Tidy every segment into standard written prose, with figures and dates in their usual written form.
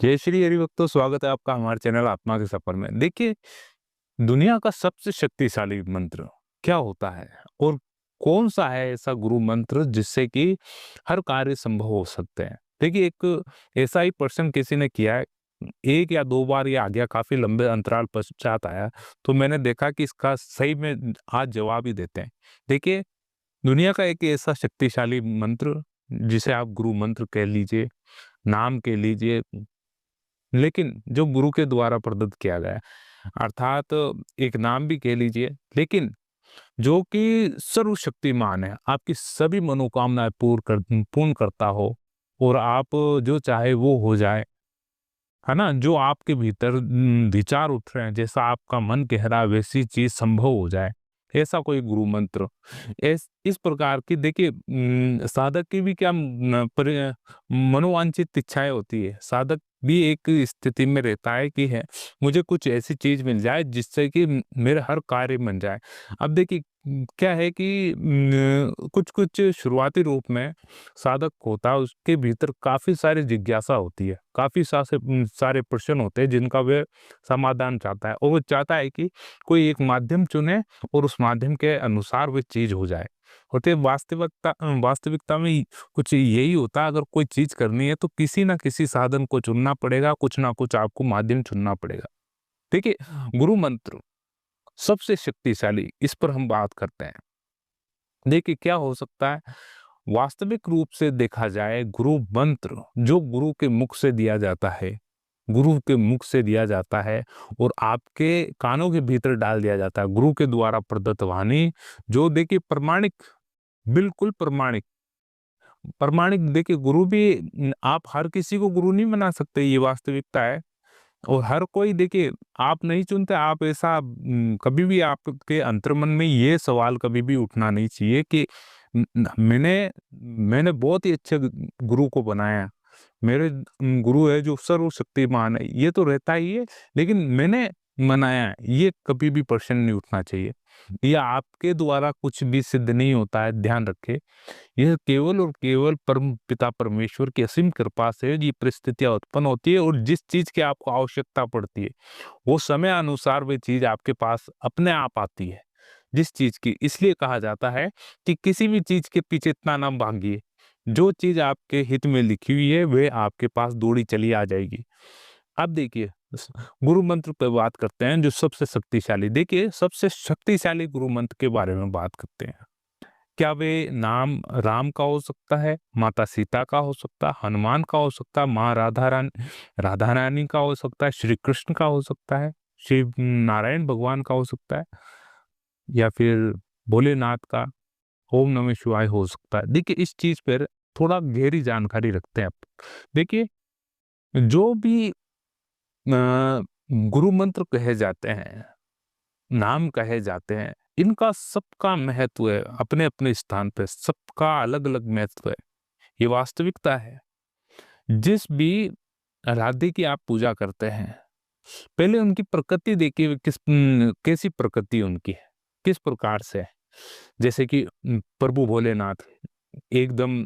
जय श्री हरिभक्तों, स्वागत है आपका हमारे चैनल आत्मा के सफर में। देखिए, दुनिया का सबसे शक्तिशाली मंत्र क्या होता है और कौन-सा है ऐसा गुरु मंत्र जिससे कि हर कार्य संभव हो सकते हैं? देखिए, एक ऐसा ही प्रश्न किसी ने किया है, 1 या 2 बार ये आ गया, काफ़ी लंबे अंतराल पश्चात आया, तो मैंने देखा कि इसका सही में आज जवाब ही देते हैं। देखिए, दुनिया का एक ऐसा शक्तिशाली मंत्र जिसे आप गुरु मंत्र कह लीजिए, नाम कह लीजिए, लेकिन जो गुरु के द्वारा प्रदत्त किया गया है, अर्थात एक नाम भी कह लीजिए, लेकिन जो कि सर्वशक्तिमान है, आपकी सभी मनोकामनाएँ पूर्ण करता हो और आप जो चाहे वो हो जाए, है ना? जो आपके भीतर विचार उठ रहे हैं, जैसा आपका मन कह रहा है वैसी चीज़ संभव हो जाए, ऐसा कोई गुरु मंत्र। इस प्रकार की देखिए, साधक की भी क्या मनोवांछित इच्छाएँ होती है। साधक भी एक स्थिति में रहता है कि है मुझे कुछ ऐसी चीज़ मिल जाए जिससे कि मेरा हर कार्य बन जाए। अब देखिए, क्या है कि कुछ-कुछ शुरुआती रूप में साधक होता है, उसके भीतर काफ़ी सारी जिज्ञासा होती है, काफ़ी सारे प्रश्न होते हैं जिनका वह समाधान चाहता है और वो चाहता है कि कोई एक माध्यम चुने और उस माध्यम के अनुसार वो चीज़ हो जाए। और तो वास्तविकता में कुछ यही होता है, अगर कोई चीज़ करनी है तो किसी न किसी साधन को चुनना पड़ेगा, कुछ ना कुछ आपको माध्यम चुनना पड़ेगा। देखिए, गुरु मंत्र सबसे शक्तिशाली, इस पर हम बात करते हैं। देखिए, क्या हो सकता है, वास्तविक रूप से देखा जाए गुरु मंत्र जो गुरु के मुख से दिया जाता है, गुरु के मुख से दिया जाता है और आपके कानों के भीतर डाल दिया जाता है, गुरु के द्वारा प्रदत्त वाणी, जो देखिए प्रमाणिक, बिल्कुल प्रमाणिक प्रमाणिक देखिए, गुरु भी आप हर किसी को गुरु नहीं बना सकते, ये वास्तविकता है। और हर कोई देखिए, आप नहीं चुनते, आप ऐसा कभी भी आपके अंतर्मन में ये सवाल कभी भी उठना नहीं चाहिए कि मैंने मैंने बहुत ही अच्छे गुरु को बनाया, मेरे गुरु है जो सर्वशक्तिमान है, ये तो रहता ही है, लेकिन मैंने मनाया है, ये कभी भी प्रश्न नहीं उठना चाहिए। या आपके द्वारा कुछ भी सिद्ध नहीं होता है, ध्यान रखें। यह केवल और केवल परम पिता परमेश्वर की असीम कृपा से ये परिस्थितियाँ उत्पन्न होती है और जिस चीज़ की आपको आवश्यकता पड़ती है, वो समय अनुसार वह चीज़ आपके पास अपने आप आती है। जिस चीज़ की, इसलिए कहा जाता है कि किसी भी चीज़ के पीछे इतना ना भागिए, जो चीज़ आपके हित में लिखी हुई है, वह आपके पास दौड़ी चली आ जाएगी। अब देखिए, स गुरु मंत्र पे बात करते हैं जो सबसे शक्तिशाली। देखिए, सबसे शक्तिशाली गुरु मंत्र के बारे में बात करते हैं। क्या वे नाम राम का हो सकता है, माता सीता का हो सकता है, हनुमान का हो सकता है, माँ राधा रानी का हो सकता है, श्री कृष्ण का हो सकता है, शिव नारायण भगवान का हो सकता है या फिर भोलेनाथ का ओम नमः शिवाय हो सकता है। देखिए, इस चीज़ पर थोड़ा गहरी जानकारी रखते हैं आप। देखिए, जो भी गुरु मंत्र कहे जाते हैं, नाम कहे जाते हैं, इनका सबका महत्व है अपने-अपने स्थान पे, सबका अलग-अलग महत्व है। ये वास्तविकता है। जिस भी आराध्य की आप पूजा करते हैं, पहले उनकी प्रकृति देखिए, कैसी प्रकृति उनकी है, किस प्रकार से है। जैसे कि प्रभु भोलेनाथ एकदम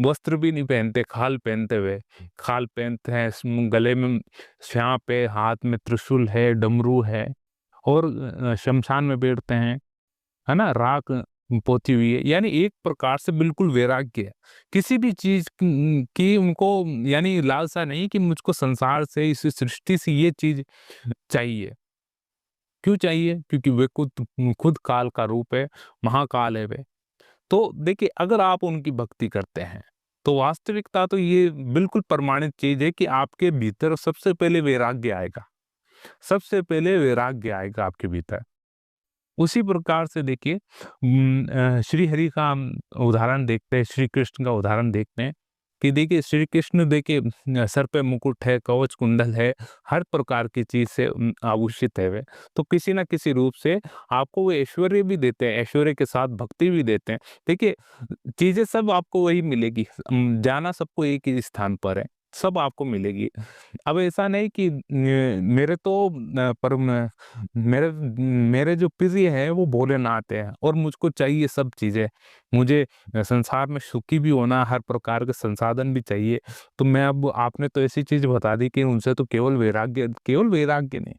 वस्त्र भी नहीं पहनते, खाल पहनते हुए, खाल पहनते हैं, गले में साँप है, हाथ में त्रिशूल है, डमरू है और श्मशान में बैठते हैं, है ना? राख पोती हुई है, यानी एक प्रकार से बिल्कुल वैराग्य है। किसी भी चीज़ की उनको यानी लालसा नहीं कि मुझको संसार से, इस सृष्टि से ये चीज़ चाहिए। क्यों चाहिए? क्योंकि वे खुद काल का रूप है, महाकाल है वे। तो देखिए, अगर आप उनकी भक्ति करते हैं, तो वास्तविकता तो ये बिल्कुल प्रमाणित चीज़ है कि आपके भीतर सबसे पहले वैराग्य आएगा। सबसे पहले वैराग्य आएगा आपके भीतर। उसी प्रकार से देखिए, श्री हरि का हम उदाहरण देखते हैं, श्री कृष्ण का उदाहरण देखते हैं कि देखिए, श्री कृष्ण देखिए, सर पे मुकुट है, कवच कुंडल है, हर प्रकार की चीज़ से आभूषित है वे। तो किसी न किसी रूप से आपको वो ऐश्वर्य भी देते हैं, ऐश्वर्य के साथ भक्ति भी देते हैं। देखिए, चीज़ें सब आपको वही मिलेगी, जाना सबको एक ही स्थान पर है। सब आपको मिलेगी। अब ऐसा नहीं कि मेरे तो पर मेरे मेरे जो प्रिय हैं वो भोलेनाथ हैं और मुझको चाहिए सब चीज़ें। मुझे संसार में सुखी भी होना, हर प्रकार के संसाधन भी चाहिए। तो मैं अब आपने तो ऐसी चीज़ बता दी कि उनसे तो केवल वैराग्य नहीं,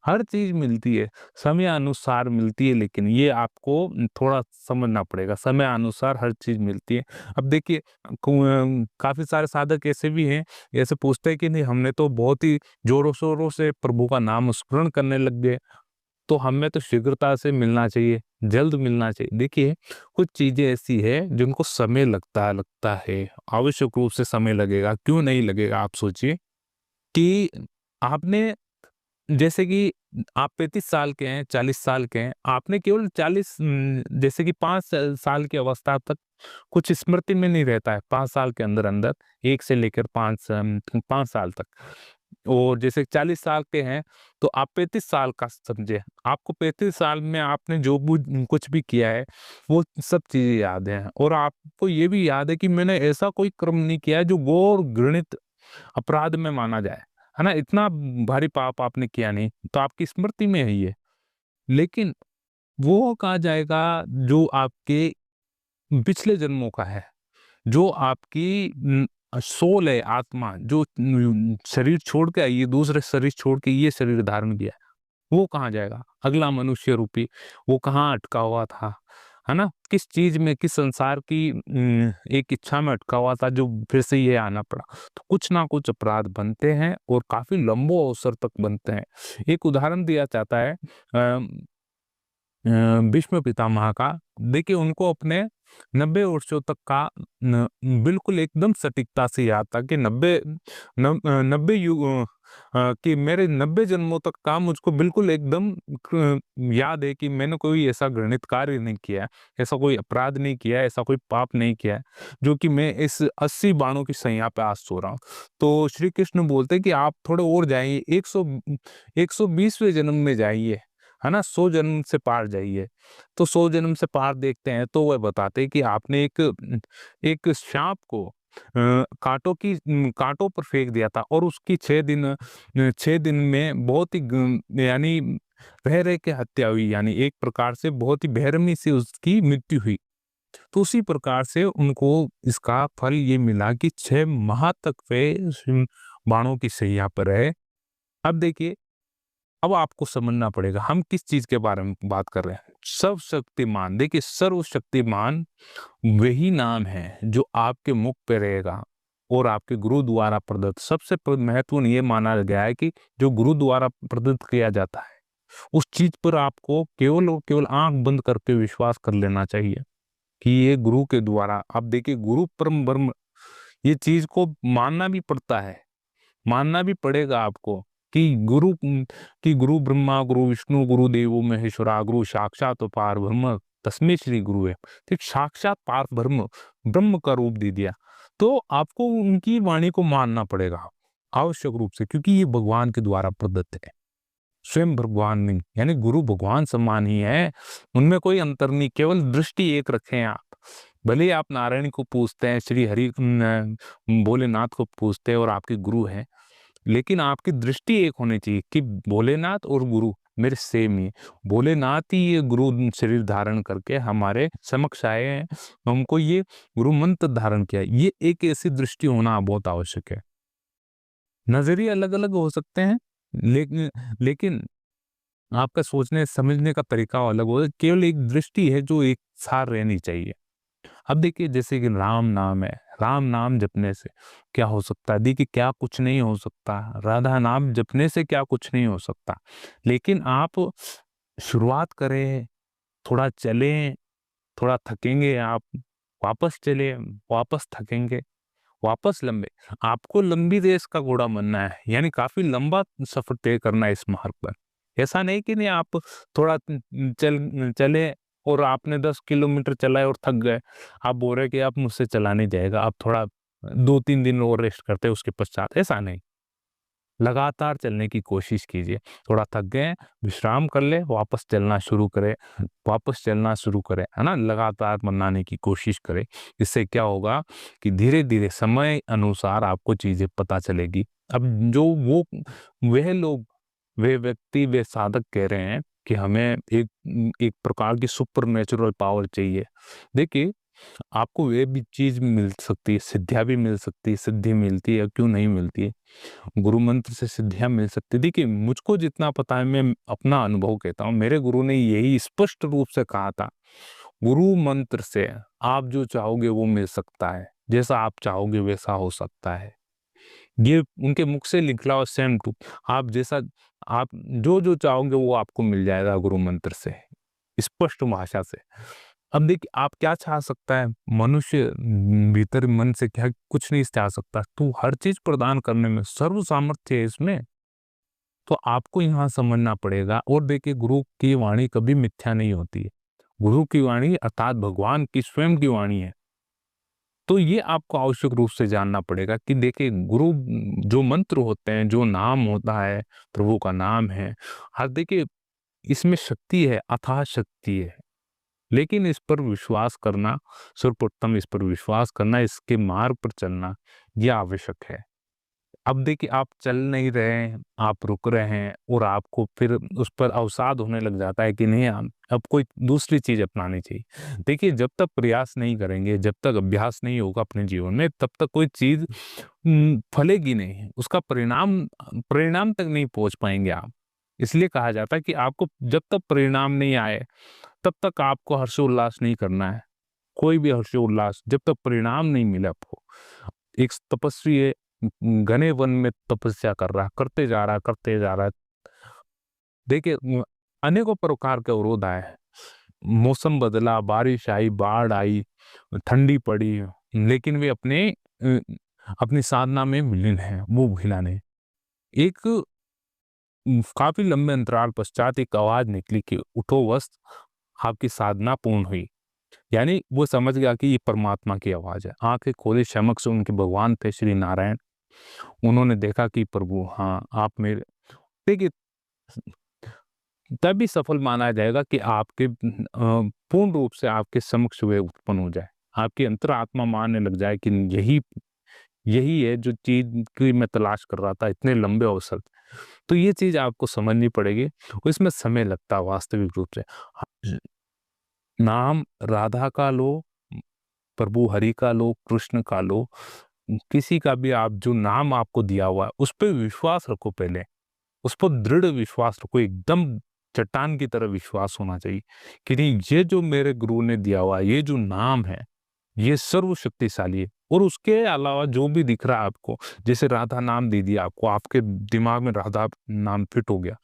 हर चीज़ मिलती है, समय अनुसार मिलती है, लेकिन ये आपको थोड़ा समझना पड़ेगा, समय अनुसार हर चीज़ मिलती है। अब देखिए काफ़ी सारे साधक ऐसे भी हैं, ऐसे पूछते हैं कि नहीं हमने तो बहुत ही ज़ोरों-शोरों से प्रभु का नाम स्मरण करने लग गए, तो हमें तो शीघ्रता से मिलना चाहिए, जल्द मिलना चाहिए। देखिए, कुछ चीज़ें ऐसी हैं जिनको समय लगता है, आवश्यक रूप से समय लगेगा, क्यों नहीं लगेगा आप सोचिए कि आपने जैसे कि आप 35 साल के हैं, 40 साल के हैं, आपने केवल जैसे कि 5 साल की अवस्था तक कुछ स्मृति में नहीं रहता है, 5 साल के अंदर-अंदर 1 से लेकर 5 साल तक। और जैसे 40 साल के हैं, तो आप 35 साल का समझिए, आपको 35 साल में आपने जो कुछ भी किया है, वो सब चीज़ें याद हैं और आपको ये भी याद है कि मैंने ऐसा कोई कर्म नहीं किया है जो घोर घृणित अपराध में माना जाए, है ना? इतना भारी पाप आपने किया नहीं, तो आपकी स्मृति में है ये। लेकिन वो कहा जाएगा जो आपके पिछले जन्मों का है, जो आपकी सोल है, आत्मा जो शरीर छोड़ के आई है, दूसरे शरीर छोड़ के ये शरीर धारण किया है, वो कहाँ जाएगा? अगला मनुष्य रूपी, वो कहाँ अटका हुआ था, है ना? किस चीज़ में, किस संसार की एक इच्छा में अटका हुआ था जो फिर से ये आना पड़ा। तो कुछ ना कुछ अपराध बनते हैं और काफ़ी लंबे अवसर तक बनते हैं। एक उदाहरण दिया जाता है भीष्म पितामह का। देखिए उनको अपने 90 वर्षों तक का न बिल्कुल एकदम सटीकता से याद था कि 90 कि मेरे 90 जन्मों तक का मुझको बिल्कुल एकदम याद है कि मैंने कोई ऐसा घृणित कार्य नहीं किया है, ऐसा कोई अपराध नहीं किया है, ऐसा कोई पाप नहीं किया है, जो कि मैं इस 80 बाणों की सैया पे आज सो रहा हूँ। तो श्री कृष्ण बोलते हैं कि आप थोड़े और जाइए, 120वें जन्म में जाइए, है ना? 100 जन्म से पार जाइए। तो 100 जन्म से पार देखते हैं तो वह बताते हैं कि आपने एक साँप को काँटों पर फेंक दिया था और उसकी 6 दिन में बहुत ही यानी रह-रह के हत्या हुई, यानी एक प्रकार से बहुत ही बेरहमी से उसकी मृत्यु हुई। तो उसी प्रकार से उनको इसका फल ये मिला कि 6 माह तक वे बाणों की शैया पर रहे। अब देखिए, अब आपको समझना पड़ेगा हम किस चीज़ के बारे में बात कर रहे हैं। सर्वशक्तिमान, देखिए सर्वशक्तिमान वही नाम है जो आपके मुख पे रहेगा और आपके गुरु द्वारा प्रदत्त सबसे महत्वपूर्ण ये माना गया है कि जो गुरु द्वारा प्रदत्त किया जाता है, उस चीज़ पर आपको केवल और केवल आँख बंद करके विश्वास कर लेना चाहिए कि ये गुरु के द्वारा। अब देखिए गुरु परम ब्रह्म, ये चीज़ को मानना भी पड़ता है। मानना भी पड़ेगा आपको कि गुरु ब्रह्मा, गुरु विष्णु, गुरु देवो महेश्वरा, गुरु साक्षात पार ब्रह्म तस्मै श्री गुरुवे। ठीक साक्षात पार ब्रह्म, ब्रह्म का रूप दे दिया। तो आपको उनकी वाणी को मानना पड़ेगा, आवश्यक रूप से, क्योंकि ये भगवान के द्वारा प्रदत्त है। स्वयं भगवान नहीं, यानी गुरु भगवान समान ही है, उनमें कोई अंतर नहीं, केवल दृष्टि एक रखें आप। भले ही आप नारायण को पूजते हैं, श्री हरि भोलेनाथ को पूजते हैं और आपके गुरु हैं, लेकिन आपकी दृष्टि एक होनी चाहिए कि भोलेनाथ और गुरु मेरे सेम ही है। भोलेनाथ ही ये गुरु शरीर धारण करके हमारे समक्ष आए हैं, हमको ये गुरु मंत्र धारण किया है। ये एक ऐसी दृष्टि होना बहुत आवश्यक है। नज़रिए अलग-अलग हो सकते हैं, लेकिन लेकिन आपका सोचने समझने का तरीका अलग हो, केवल एक दृष्टि है जो एक सार रहनी चाहिए। अब देखिए जैसे कि राम नाम है, राम नाम जपने से क्या हो सकता है? देखिए क्या कुछ नहीं हो सकता, राधा नाम जपने से क्या कुछ नहीं हो सकता। लेकिन आप शुरुआत करें, थोड़ा चलें, थोड़ा थकेंगे आप, वापस चलें, वापस थकेंगे, वापस लंबे। आपको लंबी रेस का घोड़ा बनना है, यानी काफ़ी लंबा सफ़र तय करना है इस मार्ग पर। ऐसा नहीं कि नहीं आप थोड़ा चले और आपने 10 किलोमीटर चलाए और थक गए। आप बोल रहे हैं कि आप मुझसे चला नहीं जाएगा, आप थोड़ा 2-3 दिन और रेस्ट करते हैं उसके पश्चात, ऐसा नहीं। लगातार चलने की कोशिश कीजिए। थोड़ा थक गए हैं, विश्राम कर लें, वापस चलना शुरू करें, है ना? लगातार बनाने की कोशिश करें। इससे क्या होगा कि धीरे-धीरे समय अनुसार आपको चीज़ें पता चलेगी। अब जो वो वह लोग, वे व्यक्ति, वे साधक कह रहे हैं कि हमें एक प्रकार की सुपरनैचुरल पावर चाहिए। देखिए, आपको वे भी चीज़ मिल सकती है, सिद्धियाँ भी मिल सकती है, सिद्धि मिलती है, क्यों नहीं मिलती है? गुरु मंत्र से सिद्धियाँ मिल सकती है। देखिए, मुझको जितना पता है, मैं अपना अनुभव कहता हूँ, मेरे गुरु ने यही स्पष्ट रूप से कहा था, गुरु मंत्र से आप जो चाहोगे वो मिल सकता है, जैसा आप चाहोगे वैसा हो सकता है। ये उनके मुख से निकला हुआ सेम टू, आप जो चाहोगे वो आपको मिल जाएगा गुरु मंत्र से, स्पष्ट भाषा से। अब देखिए, आप क्या चाह सकता है? मनुष्य भीतर मन से क्या कुछ नहीं चाह सकता, तो हर चीज़ प्रदान करने में सर्व सामर्थ्य है इसमें। तो आपको यहाँ समझना पड़ेगा। और देखिए, गुरु की वाणी कभी मिथ्या नहीं होती है। गुरु की वाणी अर्थात भगवान की स्वयं की वाणी है। तो ये आपको आवश्यक रूप से जानना पड़ेगा कि देखिए, गुरु जो मंत्र होते हैं, जो नाम होता है, प्रभु का नाम है, हाँ, देखिए, इसमें शक्ति है, अथाह शक्ति है। लेकिन इस पर विश्वास करना, सर्वप्रथम इस पर विश्वास करना, इसके मार्ग पर चलना, ये आवश्यक है। अब देखिए, आप चल नहीं रहे हैं, आप रुक रहे हैं और आपको फिर उस पर अवसाद होने लग जाता है कि नहीं, अब कोई दूसरी चीज़ अपनानी चाहिए। देखिए, जब तक प्रयास नहीं करेंगे, जब तक अभ्यास नहीं होगा अपने जीवन में, तब तक कोई चीज़ फलेगी नहीं। उसका परिणाम परिणाम तक नहीं पहुँच पाएँगे आप। इसलिए कहा जाता है कि आपको जब तक परिणाम नहीं आए, तब तक आपको हर्षोल्लास नहीं करना है। कोई भी हर्षोल्लास जब तक परिणाम नहीं मिले आपको। एक तपस्वी है, घने वन में तपस्या कर रहा है, करते जा रहा है। देखिए, अनेकों प्रकार के अवरोध आए हैं। मौसम बदला, बारिश आई, बाढ़ आई, ठंडी पड़ी, लेकिन वे अपनी साधना में विलीन हैं, वो भूला नहीं। एक काफ़ी लंबे अंतराल पश्चात एक आवाज़ निकली कि उठो वत्स, आपकी साधना पूर्ण हुई। यानी वो समझ गया कि ये परमात्मा की आवाज़ है। आँखें खोली, समक्ष उनके भगवान थे श्री नारायण। उन्होंने देखा कि प्रभु, हाँ, आप मेरे, देखिए, तभी सफल माना जाएगा कि आपके पूर्ण रूप से आपके समक्ष वे उत्पन्न हो जाए। आपकी अंतरात्मा मानने लग जाए कि यही यही है जो चीज़ की मैं तलाश कर रहा था इतने लंबे अवसर। तो ये चीज़ आपको समझनी पड़ेगी और इसमें समय लगता है वास्तविक रूप से। नाम राधा का लो, प्रभु हरि का लो, कृष्ण का लो, किसी का भी आप जो नाम आपको दिया हुआ है, उस पे विश्वास रखो पहले। उस पर दृढ़ विश्वास रखो, एकदम चट्टान की तरह विश्वास होना चाहिए कि नहीं, ये जो मेरे गुरु ने दिया हुआ है, ये जो नाम है, ये सर्वशक्तिशाली है। और उसके अलावा जो भी दिख रहा है आपको, जैसे राधा नाम दे दिया आपको, आपके दिमाग में राधा नाम फिट हो गया,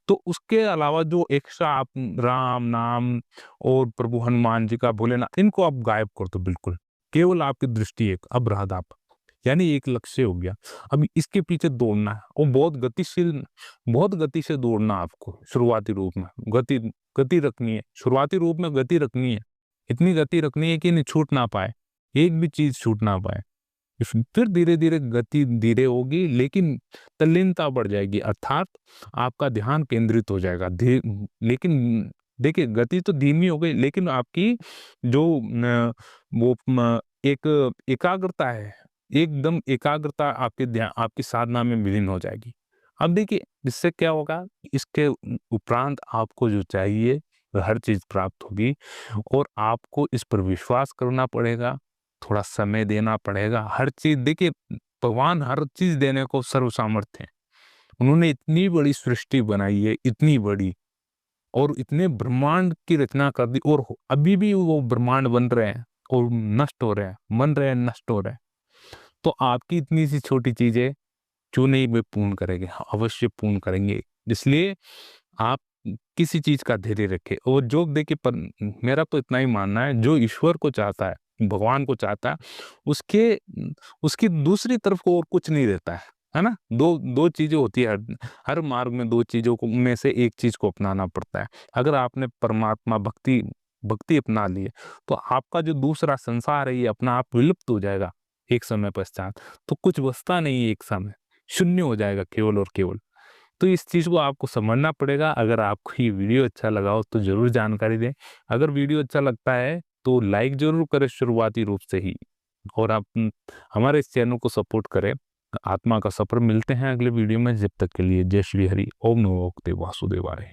तो उसके अलावा जो एक्स्ट्रा आप राम नाम और प्रभु हनुमान जी का, भोलेनाथ, इनको आप गायब कर दो बिल्कुल। केवल आपकी दृष्टि एक अब राधा पर, यानी एक लक्ष्य हो गया। अब इसके पीछे दौड़ना है और बहुत गति से दौड़ना आपको शुरुआती रूप में। गति रखनी है, शुरुआती रूप में गति रखनी है। इतनी गति रखनी है कि नहीं छूट ना पाए, एक भी चीज़ छूट ना पाए। फिर धीरे-धीरे गति धीरे होगी, लेकिन तल्लीनता बढ़ जाएगी, अर्थात आपका ध्यान केंद्रित हो जाएगा। लेकिन देखिए, गति तो धीमी हो गई, लेकिन आपकी जो न वो म एक एकाग्रता है, एकदम एकाग्रता आपकी साधना में विलीन हो जाएगी। अब देखिए, इससे क्या होगा, इसके उपरांत आपको जो चाहिए, वह हर चीज़ प्राप्त होगी और आपको इस पर विश्वास करना पड़ेगा, थोड़ा समय देना पड़ेगा। हर चीज़ देखिए, भगवान हर चीज़ देने को सर्वसामर्थ हैं। उन्होंने इतनी बड़ी सृष्टि बनाई है, इतनी बड़ी, और इतने ब्रह्मांड की रचना कर दी, और अभी भी वो ब्रह्मांड बन रहे हैं और नष्ट हो रहे हैं, बन रहे हैं, नष्ट हो रहे हैं। तो आपकी इतनी सी छोटी चीज़ें क्यों नहीं वे पूर्ण करेंगे? हाँ, अवश्य पूर्ण करेंगे। इसलिए आप किसी चीज़ का धैर्य रखें, और जो देखिए, पर मेरा तो इतना ही मानना है, जो ईश्वर को चाहता है, भगवान को चाहता है, उसके उसकी दूसरी तरफ को और कुछ नहीं रहता है ना? 2 चीज़ें होती है, हर हर मार्ग में 2 चीज़ों को में से एक चीज़ को अपनाना पड़ता है। अगर आपने परमात्मा भक्ति भक्ति अपना ली है, तो आपका जो दूसरा संसार है, ये अपना आप विलुप्त हो जाएगा एक समय पश्चात। तो कुछ बचता नहीं है एक समय। शून्य हो जाएगा केवल और केवल। तो इस चीज़ को आपको समझना पड़ेगा। अगर आपको ये वीडियो अच्छा लगा हो तो ज़रूर जानकारी दें। अगर वीडियो अच्छा लगता है तो लाइक ज़रूर करें शुरुआती रूप से ही, और आप हमारे इस चैनल को सपोर्ट करें। आत्मा का सफ़र। मिलते हैं अगले वीडियो में, जब तक के लिए जय श्री हरि। ओम नमो भगवते वासुदेवाय।